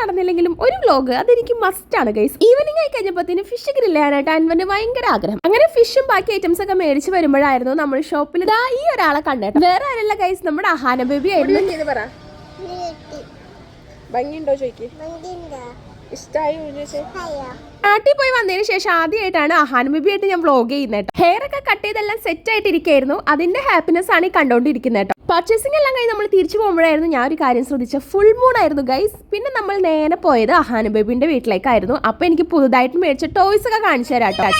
നടന്നില്ലെങ്കിലും ഒരു വ്ലോഗ് അതെനിക്ക് മസ്റ്റ് ആണ് ഗൈസ്. ഈവനിങ് ആയി കഴിഞ്ഞപ്പോഴത്തേന് ഫിഷ് ഗ്രില്ല് ചെയ്യാനായിട്ട് അൻവറിന് ഭയങ്കര ആഗ്രഹം. അങ്ങനെ ഫിഷും ബാക്കി ഐറ്റംസ് ഒക്കെ മേടിച്ച് വരുമ്പോഴായിരുന്നു നമ്മൾ ഷോപ്പിൽ ഈ ഒരാളെ കണ്ടേട്ടോ. വേറെ ആരല്ല ഗൈസ്, നമ്മുടെ അഹാന ബേബി ആയിരുന്നു. നാട്ടിൽ പോയി വന്നതിന് ശേഷം ആദ്യമായിട്ടാണ് അഹാന ബേബി ആയിട്ട് ഞാൻ വ്ലോഗ് ചെയ്യുന്നത്. ഹെയർ ഒക്കെ കട്ട് ചെയ്തെല്ലാം സെറ്റ് ആയിട്ടിരിക്കുകയായിരുന്നു. അതിന്റെ ഹാപ്പിനെസ് ആണ് ഈ കണ്ടോണ്ടിരിക്കുന്നത് കേട്ടോ. പർച്ചേസിംഗ് എല്ലാം കഴിഞ്ഞ് നമ്മൾ തിരിച്ചു പോകുമ്പോഴായിരുന്നു ഞാൻ ഒരു കാര്യം ശ്രദ്ധിച്ച ഫുൾ മൂൺ ആയിരുന്നു ഗൈസ്. പിന്നെ നമ്മൾ നേരെ പോയത് അഹാന ബേബിന്റെ വീട്ടിലേക്കായിരുന്നു. അപ്പൊ എനിക്ക് പുതുതായിട്ട് മേടിച്ച ടോയ്സ് ഒക്കെ കാണിച്ചു തരാം കേട്ടോ.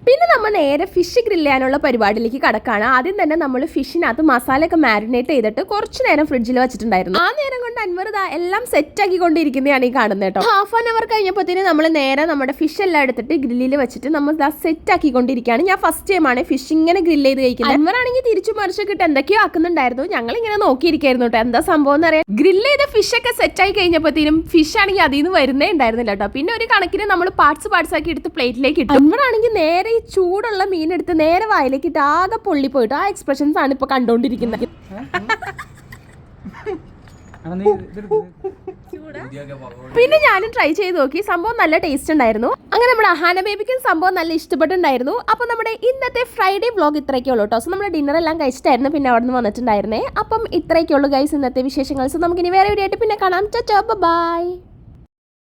പിന്നെ നമ്മൾ നേരെ ഫിഷ് ഗ്രില്ല് ചെയ്യാനുള്ള പരിപാടിയിലേക്ക് കടക്കാണ്. ആദ്യം തന്നെ നമ്മൾ ഫിഷിനകത്ത് മസാലയൊക്കെ മാരിനേറ്റ് ചെയ്തിട്ട് കുറച്ച് നേരം ഫ്രിഡ്ജിൽ വെച്ചിട്ടുണ്ടായിരുന്നു. ആ നേരം കൊണ്ട് അൻവർ എല്ലാം സെറ്റ് ആക്കിക്കൊണ്ടിരിക്കുന്നതാണ് ഈ കാണുന്നത് കേട്ടോ. ഹാഫ് ആൻ അവർ കഴിഞ്ഞപ്പോഴത്തേന് നമ്മൾ നേരെ നമ്മുടെ ഫിഷ് എല്ലാം എടുത്തിട്ട് ഗ്രില്ലിൽ വെച്ചിട്ട് നമ്മൾ സെറ്റ് ആക്കിക്കൊണ്ടിരിക്കുകയാണ്. ഞാൻ ഫസ്റ്റ് ടൈമാണ് ഫിഷ് ഇങ്ങനെ ഗ്രില്ല് ചെയ്ത് കഴിക്കുന്നത്. അൻവറാണെങ്കിൽ തിരിച്ചു മറിച്ചൊക്കെ ഇട്ട് എന്തൊക്കെയോ ആക്കുന്നുണ്ടായിരുന്നു. ഞങ്ങൾ ഇങ്ങനെ നോക്കിയിരിക്കായിരുന്നു കേട്ടോ എന്താ സംഭവം എന്ന് അറിയാം. ഗ്രില്ല് ചെയ്ത ഫിഷ് ഒക്കെ സെറ്റ് ആയി കഴിഞ്ഞപ്പോഴത്തേനും ഫിഷ് ആണെങ്കിൽ അതിൽ നിന്ന് വരുന്നേ ഉണ്ടായിരുന്നില്ല കേട്ടോ. പിന്നെ ഒരു കണക്കിന് നമ്മൾ പാർട്സ് ആക്കി എടുത്ത് പ്ലേറ്റിലേക്ക് ഇട്ടു. അൻവറാണെങ്കിൽ നേരെ ചൂടുള്ള മീനെടുത്ത് നേരെ വായിലേക്ക് ഇട്ട് ആകെ പൊള്ളി പോയിട്ട് ആ എക്സ്പ്രഷൻസ് ആണ് ഇപ്പൊ കണ്ടോണ്ടിരിക്കുന്നത്. പിന്നെ ഞാനും ട്രൈ ചെയ്ത് നോക്കി. സംഭവം നല്ല ടേസ്റ്റ് ഉണ്ടായിരുന്നു. അങ്ങനെ നമ്മുടെ അഹാന ബേബിക്കും സംഭവം നല്ല ഇഷ്ടപ്പെട്ടുണ്ടായിരുന്നു. അപ്പൊ നമ്മുടെ ഇന്നത്തെ ഫ്രൈഡേ വ്ലോഗ് ഇത്രയൊക്കെ ഉള്ളൂ കേട്ടോ. സോ നമ്മുടെ ഡിന്നർ എല്ലാം കഴിച്ചിട്ടായിരുന്നു പിന്നെ അവിടെ നിന്ന് വന്നിട്ടുണ്ടായിരുന്നേ. അപ്പം ഇത്രയൊക്കെ ഉള്ളൂ ഗൈസ് ഇന്നത്തെ വിശേഷങ്ങൾ. സോ നമുക്കിനി വേറെ വീഡിയോ ആയിട്ട് പിന്നെ കാണാം. ബൈ.